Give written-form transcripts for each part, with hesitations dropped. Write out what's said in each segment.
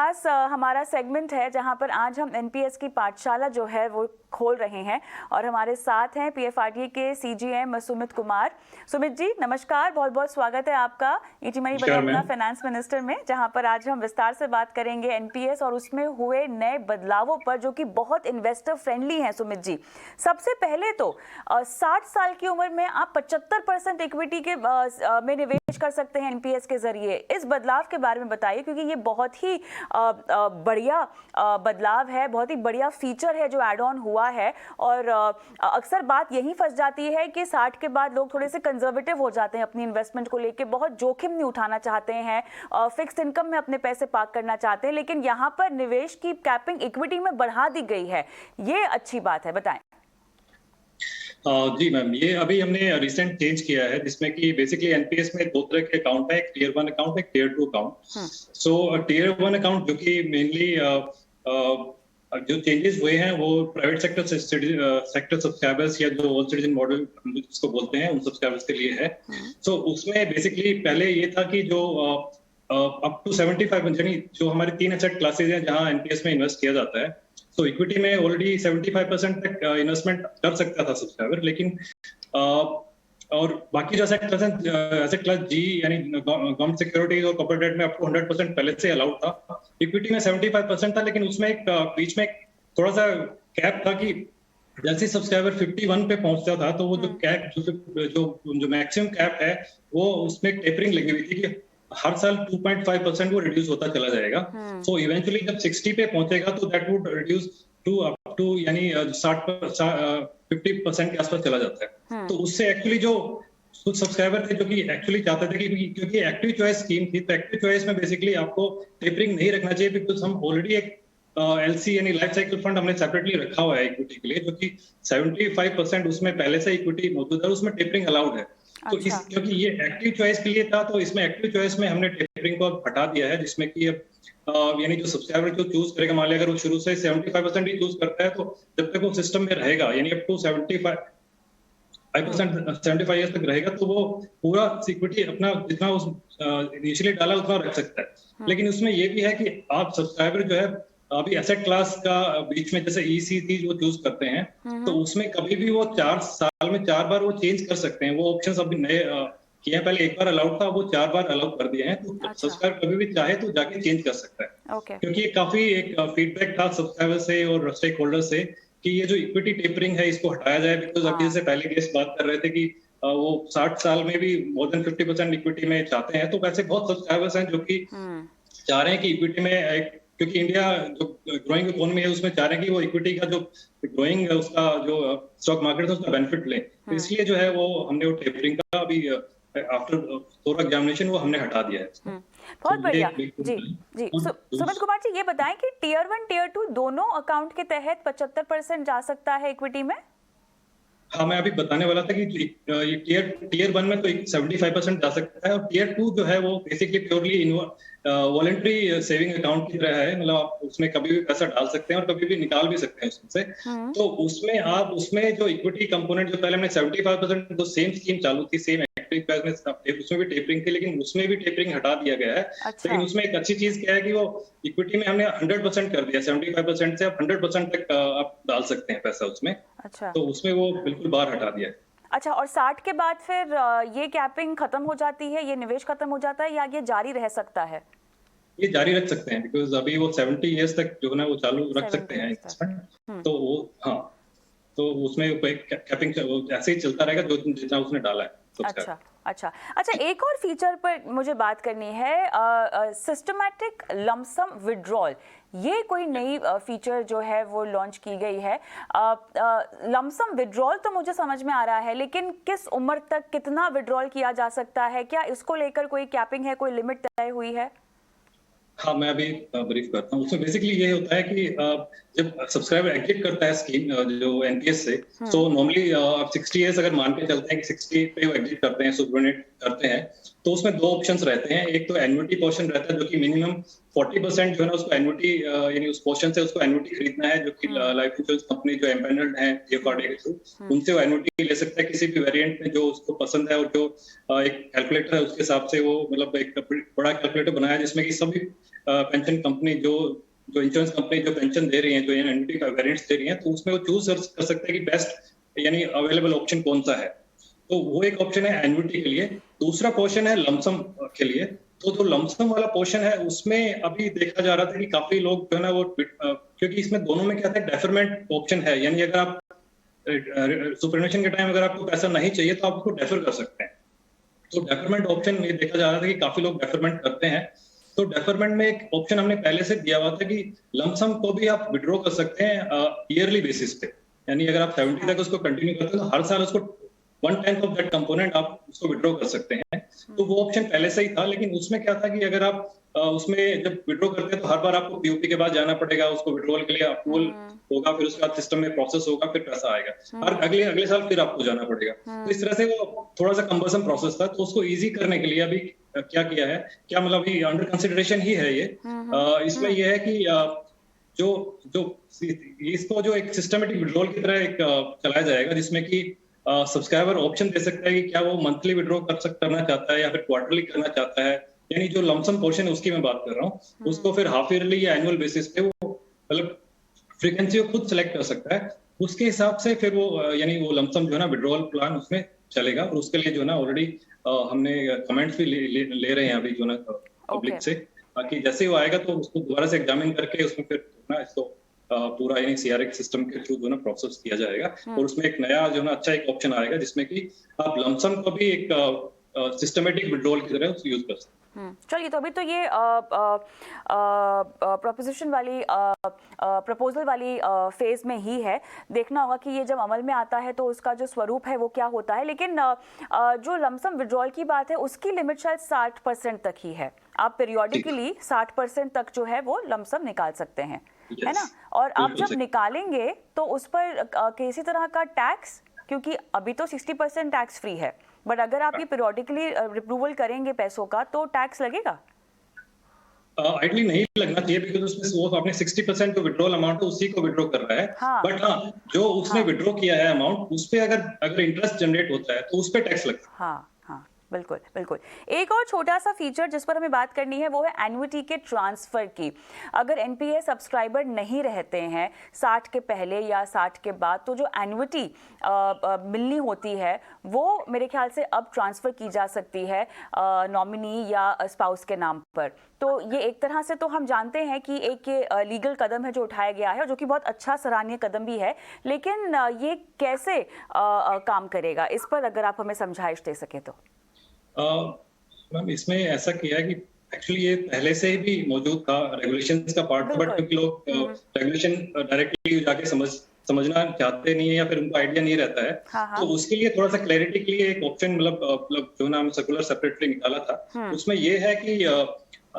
खास हमारा सेगमेंट है जहां पर आज हम एनपीएस की पाठशाला जो है वो खोल रहे हैं और हमारे साथ हैं पीएफआरडीए के सीजीएम सुमित कुमार। सुमित जी नमस्कार, बहुत बहुत स्वागत है आपका ईटी मनी बतौर फाइनेंस मिनिस्टर में, जहां पर आज हम विस्तार से बात करेंगे एनपीएस और उसमें हुए नए बदलावों पर जो कि बहुत इन्वेस्टर फ्रेंडली हैं। सुमित जी, सबसे पहले तो 60 साल की उम्र में आप 75% इक्विटी के में निवेश कर सकते हैं एनपीएस के जरिए। इस बदलाव के बारे में बताइए, क्योंकि ये बहुत ही बढ़िया बदलाव है, बहुत ही बढ़िया फीचर है जो एड ऑन हुआ है। और अक्सर बात यही फंस जाती है कि 60 के बाद लोग थोड़े से कंजर्वेटिव हो जाते हैं अपनी इन्वेस्टमेंट को लेके, बहुत जोखिम नहीं उठाना चाहते हैं, फिक्स्ड इनकम में अपने पैसे पार्क करना चाहते हैं। लेकिन यहाँ पर निवेश की कैपिंग इक्विटी में बढ़ा दी गई है, ये अच्छी बात है, बताएं। जी मैम, ये अभी हमने रिसेंट चेंज किया है जिसमें कि बेसिकली एनपीएस में दो तरह के अकाउंट है, एक टियर 1 अकाउंट, एक टियर 2 अकाउंट। सो टियर 1 अकाउंट जो कि मेनली जो चेंजेस हुए हैं वो प्राइवेट सेक्टर सब्सक्राइबर्स या जो ऑल सिटीजन मॉडल जिसको बोलते हैं उन सब्सक्राइबर्स के लिए है। सो उसमें बेसिकली पहले ये था कि जो अप टू 75 यानी जो हमारे 3 एसेट क्लासेज हैं जहां एनपीएस में इन्वेस्ट किया जाता है, तो इक्विटी में ऑलरेडी 75% तक इन्वेस्टमेंट कर सकता था सब्सक्राइबर, लेकिन और बाकी जो एसेट क्लास जी यानी गवर्नमेंट सिक्योरिटीज और कॉर्पोरेट डेट में अप टू 100% पहले से अलाउड था। इक्विटी में 75% था, लेकिन उसमें एक बीच में थोड़ा सा कैप था कि जैसे सब्सक्राइबर 51 पे पहुंचता था तो वो जो कैप जो मैक्सिमम कैप है वो उसमें टेपरिंग लगी हुई थी कि हर साल 2.5% वो रिड्यूस होता चला जाएगा। सो इवेंचुअली जब 60 पे पहुंचेगा तो that would reduce to up to यानी 50% के आसपास चला जाता है। तो उससे एक्चुअली जो कुछ सब्सक्राइबर थे जो कि एक्चुअली चाहते थे कि क्योंकि एक्टिव चॉइस स्कीम थी, तो एक्टिव चॉइस में बेसिकली आपको टेपरिंग नहीं रखना चाहिए, बिकॉज हम ऑलरेडी एक एलसी यानी लाइफ साइकिल फंड हमने सेपरेटली रखा हुआ है इक्विटी के लिए, जो कि 75% उसमें पहले से इक्विटी मौजूद है, उसमें टेपरिंग अलाउड है। तो इस क्योंकि ये एक्टिव चॉइस के लिए था तो इसमें एक्टिव चॉइस में हमने टेपरिंग को हटा दिया है, जिसमें कि अब यानी जो सब्सक्राइबर जो चूज करेगा, मान लिया अगर वो शुरू से 75% ही चूज करता है तो जब तक वो सिस्टम में रहेगा यानी अप टू 75 ईयर्स तक रहेगा तो वो पूरा इक्विटी अपना जितना उस इनिशियली डाला उतना रख सकता है। लेकिन उसमें ये भी है कि आप सब्सक्राइबर जो है अभी एसेट क्लास का बीच में जैसे ईसीटी जो चूज करते हैं तो उसमें कभी भी वो 4 साल में 4 बार वो चेंज कर सकते हैं। वो ऑप्शंस अभी नए किए हैं, पहले एक बार अलाउड था, वो 4 बार अलाउ कर दिए हैं। तो सब्सक्राइबर कभी भी चाहे तो जाके चेंज कर सकता है। क्योंकि ये काफी एक फीडबैक था सब्सक्राइबर से और स्टेक होल्डर से कि ये जो इक्विटी टेपरिंग है इसको हटाया जाए, बिकॉज अभी जैसे पहले गेस्ट बात कर रहे थे कि वो 60 साल में भी मोर देन 50% इक्विटी में चाहते हैं। तो वैसे बहुत सब्सक्राइबर्स हैं जो कि चाह रहे हैं कि इक्विटी में एक, क्योंकि इंडिया जो ग्रोइंग इकोनॉमी है उसमें चाह रहे हैं कि वो इक्विटी का जो ग्रोइंग उसका जो स्टॉक मार्केट है उसका बेनिफिट लें। तो इसलिए जो है वो हमने वो टेपरिंग का अभी आफ्टर थोड़ा एग्जामिनेशन वो हमने हटा दिया है। बहुत बढ़िया जी। सुमित कुमार जी, ये बताएं कि टियर 1 टियर 2 दोनों अकाउंट के तहत 75% जा सकता है इक्विटी में? हाँ, मैं अभी बताने वाला था कि ये टियर 1 में तो 75% जा सकता है, और टियर 2 जो है वो basically purely voluntary saving account की तरह है। मतलब आप उसमें कभी भी पैसा डाल सकते हैं और कभी भी निकाल भी सकते हैं उसमें से। तो उसमें जो इक्विटी कंपोनेंट जो पहले हमने 75% जो सेम स्कीम चालू थी, सेम एक्टिव प्राइस में उसमें भी टेपरिंग थी, लेकिन उसमें भी टेपरिंग हटा दिया गया है। लेकिन उसमें एक अच्छी चीज क्या है कि वो इक्विटी में हमने 100% कर दिया, 75% से आप 100% तक आप डाल सकते हैं पैसा उसमें। तो उसमें वो बिल्कुल बाहर हटा दिया है। अच्छा, और 60 के बाद फिर ये कैपिंग खत्म हो जाती है, ये निवेश खत्म हो जाता है, या ये जारी रह सकता है? ये जारी रख सकते हैं, बिकॉज अभी वो 70 इयर्स तक जो है ना वो चालू रख सकते हैं इन्वेस्टमेंट। तो वो हाँ, तो उसमें कैपिंग ऐसे ही चलता रहेगा जितना उसने डाला है। अच्छा, एक और फीचर पर मुझे बात करनी है, सिस्टमैटिक लमसम विड्रॉल। ये कोई नई फीचर जो है वो लॉन्च की गई है। लमसम विड्रॉल तो मुझे समझ में आ रहा है, लेकिन किस उम्र तक कितना विड्रॉल किया जा सकता है? क्या इसको लेकर कोई कैपिंग है, कोई लिमिट तय हुई है? हाँ, मैं अभी ब्रीफ करता हूँ। उसमें बेसिकली ये होता है कि जब सब्सक्राइबर एग्जिट करता है स्कीम जो एनपीएस से, तो नॉर्मली आप 60 इयर्स अगर मान के चलते हैं कि 60 पे वो एग्जिट करते हैं, सुपरनेट करते हैं, तो उसमें 2 ऑप्शंस रहते हैं। एक तो एन्युटी पोर्शन रहता है जो कि मिनिमम 40% जो है ना उसको एन्युटी यानी उस पोर्शन से उसको एन्युटी खरीदना है, जो कि लाइफ इंश्योरेंस कंपनी जो एम्पैनल्ड है पीएफआरडीए के थ्रू, उनसे वो एन्युटी ले सकता है किसी भी वेरिएंट में जो उसको पसंद है। और जो एक कैलकुलेटर है उसके हिसाब से वो मतलब एक बड़ा कैलकुलेटर बनाया है जिसमें कि सभी पेंशन कंपनी जो इंश्योरेंस कंपनी जो पेंशन दे रही है, जो एन्युटी का वेरिएंट्स दे रही है, तो उसमें वो चूज कर सकते हैं कि बेस्ट यानी अवेलेबल ऑप्शन कौन सा है। तो वो एक ऑप्शन है एन्युटी के लिए। दूसरा पोर्शन है लमसम के लिए। तो जो लमसम वाला पोर्शन है उसमें अभी देखा जा रहा था कि काफी लोग जो है ना वो क्योंकि इसमें दोनों में क्या था, डेफरमेंट ऑप्शन है, यानी अगर आप सुपरएनुएशन के टाइम अगर आपको पैसा नहीं चाहिए तो आप उसको डेफर कर सकते हैं। तो डेफरमेंट ऑप्शन ये देखा जा रहा था कि काफी लोग डेफरमेंट करते हैं। तो डेफरमेंट में एक ऑप्शन हमने पहले से दिया हुआ था कि लमसम को भी आप विड्रॉ कर सकते हैं ईयरली बेसिस पे, यानी अगर आप 70 तक उसको कंटिन्यू करते हैं तो हर साल उसको 1/10 ऑफ दैट कंपोनेंट आप उसको विड्रॉ कर सकते हैं। तो वो ऑप्शन पहले से ही था, लेकिन उसमें क्या था कि अगर आप उसमें जब विड्रॉ करते हैं तो हर बार आपको पीओपी के बाद जाना पड़ेगा, उसको विड्रॉल के लिए अप्रूवल होगा, फिर उसके बाद सिस्टम में प्रोसेस होगा, फिर पैसा आएगा, और अगले साल फिर आपको जाना पड़ेगा। तो इस तरह से वो थोड़ा सा कम्बरसम प्रोसेस था। तो उसको इजी करने के लिए अभी क्या किया है, क्या मतलब अभी अंडर कंसिडरेशन ही है ये। इसमें ये है कि जो इसको जो एक सिस्टमेटिक विड्रॉल की तरह एक चलाया जाएगा, जिसमें कि सब्सक्राइबर ऑप्शन दे सकता है कि क्या वो मंथली विड्रॉ करना चाहता है या फिर क्वार्टरली करना चाहता है। यानी जो लमसम पोर्शन है उसकी मैं बात कर रहा हूँ, उसको फिर हाफ ईयरली या एनुअल बेसिस पे वो मतलब फ्रीक्वेंसी को खुद सेलेक्ट कर सकता है। उसके हिसाब से फिर वो यानी वो लमसम जो है ना विड्रॉल प्लान उसमें चलेगा। और उसके लिए जो है ना ऑलरेडी हमने कमेंट्स भी ले रहे हैं अभी जो ना पब्लिक से, ताकि जैसे ही वो आएगा तो उसको दोबारा से एग्जामिन करके उसमें फिर ना इसको पूरा यानी सीआरए सिस्टम के थ्रू जो ना प्रोसेस किया जाएगा। और उसमें एक नया जो ना अच्छा एक ऑप्शन आएगा जिसमें कि आप लमसम को भी एक सिस्टमेटिक विड्रॉल की तरह उसको यूज कर सकते हैं। चलिए, तो अभी तो ये प्रोपोजिशन वाली प्रपोजल वाली फेज में ही है। देखना होगा कि ये जब अमल में आता है तो उसका जो स्वरूप है वो क्या होता है। लेकिन जो लमसम विड्रॉल की बात है उसकी लिमिट शायद 60% तक ही है। आप पीरियोडिकली 60% तक जो है वो लमसम निकाल सकते हैं, है ना। और आप जब निकालेंगे तो उस पर किसी तरह का टैक्स, क्योंकि अभी तो 60% टैक्स फ्री है, बट अगर आप ये पीरियोडिकली अप्रूवल करेंगे पैसों का तो टैक्स लगेगा? आइडली नहीं लगना चाहिए, बिकॉज उसमें वो आपने 60% जो विड्रॉल अमाउंट है उसी को विड्रॉ कर रहा है। बट हाँ, जो उसने विड्रॉ किया है अमाउंट, उस पे अगर इंटरेस्ट जनरेट होता है तो उस पे टैक्स लगता है। बिल्कुल बिल्कुल। एक और छोटा सा फीचर जिस पर हमें बात करनी है वो है एन्युटी के ट्रांसफर की। अगर एनपीएस सब्सक्राइबर नहीं रहते हैं 60 के पहले या 60 के बाद, तो जो एन्युटी मिलनी होती है वो मेरे ख्याल से अब ट्रांसफर की जा सकती है नॉमिनी या स्पाउस के नाम पर। तो ये एक तरह से तो हम जानते हैं कि एक ये लीगल कदम है जो उठाया गया है, जो कि बहुत अच्छा सराहनीय कदम भी है। लेकिन ये कैसे काम करेगा, इस पर अगर आप हमें समझाइश दे सके तो। मैम, इसमें ऐसा किया है कि एक्चुअली ये पहले से भी मौजूद था, रेगुलेशंस का पार्ट था, बट क्योंकि लोग रेगुलेशन डायरेक्टली जाके समझना चाहते नहीं है या फिर उनको आइडिया नहीं रहता है, तो उसके लिए थोड़ा सा क्लैरिटी के लिए एक ऑप्शन मतलब जो नाम सर्कुलर सेपरेटली निकाला था, उसमें ये है कि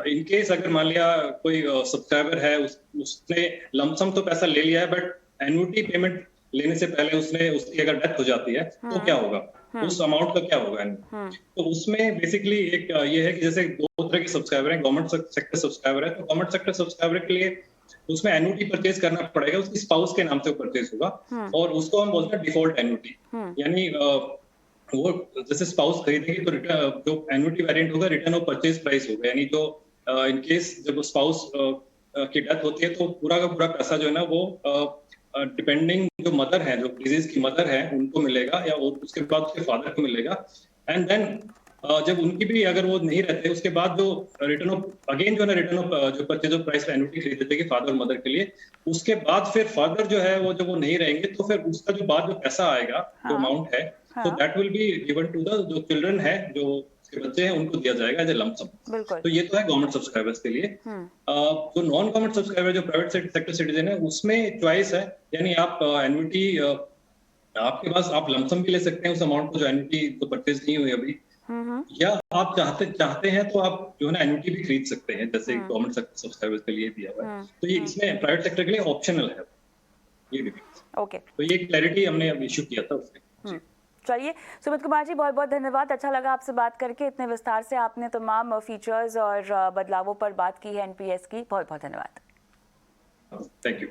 इन केस अगर मान लिया कोई सब्सक्राइबर है, उसने लमसम तो पैसा ले लिया है, बट एन्युटी पेमेंट लेने से पहले उसकी अगर डेथ हो जाती है तो क्या होगा, उस अमाउंट का क्या होगा। तो उसमें बेसिकली एक ये है कि जैसे दो तरह के सब्सक्राइबर हैं, गवर्नमेंट सेक्टर सब्सक्राइबर है, तो गवर्नमेंट सेक्टर सब्सक्राइबर के लिए उसमें एन्युटी परचेज करना पड़ेगा, उसकी स्पाउस के नाम से परचेज होगा, और उसको हम बोलते हैं डिफॉल्ट एन्युटी। यानी वो जैसे स्पाउस खरीदेगी तो जो एन्युटी वेरिएंट होगा रिटर्न ऑफ परचेज प्राइस होगा, यानी जो इन केस जब स्पाउस की डेथ होती है तो पूरा का पूरा पैसा जो है ना वो डिपेंडिंग जो मदर है, जो डिजीज की मदर है, उनको मिलेगा, या उसके बाद उसके फादर को मिलेगा। एंड देन जब उनकी भी अगर वो नहीं रहते, उसके बाद जो रिटर्न ऑफ अगेन जो है ना रिटर्न ऑफ जो परचेज ऑफ प्राइस एन्युटी खरीद देते हैं फादर और मदर के लिए, उसके बाद फिर फादर जो है वो जब वो नहीं रहेंगे तो फिर उसका जो बाद जो पैसा आएगा, जो अमाउंट है, तो that will be given to the जो चिल्ड्रन है, जो उसके बच्चे हैं, उनको दिया जाएगा एज ए लंप सम। तो ये तो है गवर्नमेंट सब्सक्राइबर्स के लिए। जो नॉन गवर्नमेंट सब्सक्राइबर जो प्राइवेट सेक्टर सिटीजन है, उसमें चॉइस है, यानी आप एन्युटी आपके पास आप लमसम भी ले सकते हैं उस अमाउंट को जो एन्युटी तो परचेज नहीं हुई अभी, या आप चाहते हैं तो आप जो है ना एन्युटी भी खरीद सकते हैं, जैसे गवर्नमेंट सब्सक्राइबर्स के लिए दिया हुआ है। तो ये इसमें प्राइवेट सेक्टर के लिए ऑप्शनल है ये भी। ओके, तो ये क्लैरिटी हमने अब इशू किया था उसमें। चलिए सुमित कुमार जी, बहुत बहुत धन्यवाद। अच्छा लगा आपसे बात करके, इतने विस्तार से आपने तमाम फीचर्स और बदलावों पर बात की है एनपीएस की। बहुत बहुत धन्यवाद। Thank you.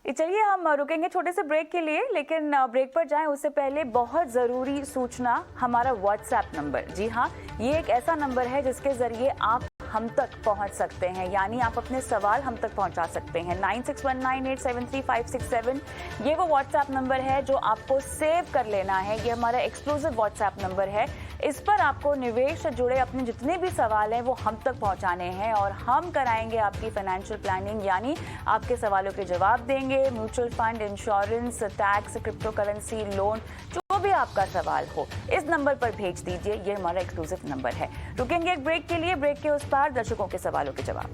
चलिए हम रुकेंगे छोटे से ब्रेक के लिए, लेकिन ब्रेक पर जाएं उससे पहले बहुत ज़रूरी सूचना, हमारा व्हाट्सएप नंबर। जी हाँ, ये एक ऐसा नंबर है जिसके ज़रिए आप हम तक पहुंच सकते हैं, यानी आप अपने सवाल हम तक पहुंचा सकते हैं। 9619873567 ये वो व्हाट्सएप नंबर है जो आपको सेव कर लेना है। ये हमारा एक्सक्लूसिव व्हाट्सएप नंबर है। इस पर आपको निवेश से जुड़े अपने जितने भी सवाल हैं वो हम तक पहुंचाने हैं और हम कराएंगे आपकी फाइनेंशियल प्लानिंग, यानी आपके सवालों के जवाब देंगे। Mutual fund, insurance, tax, crypto currency, loan, जो भी आपका सवाल हो इस नंबर पर भेज दीजिए। ये हमारा एक्सक्लूसिव नंबर है। रुकेंगे एक ब्रेक के लिए, ब्रेक के उस पार दर्शकों के सवालों के जवाब।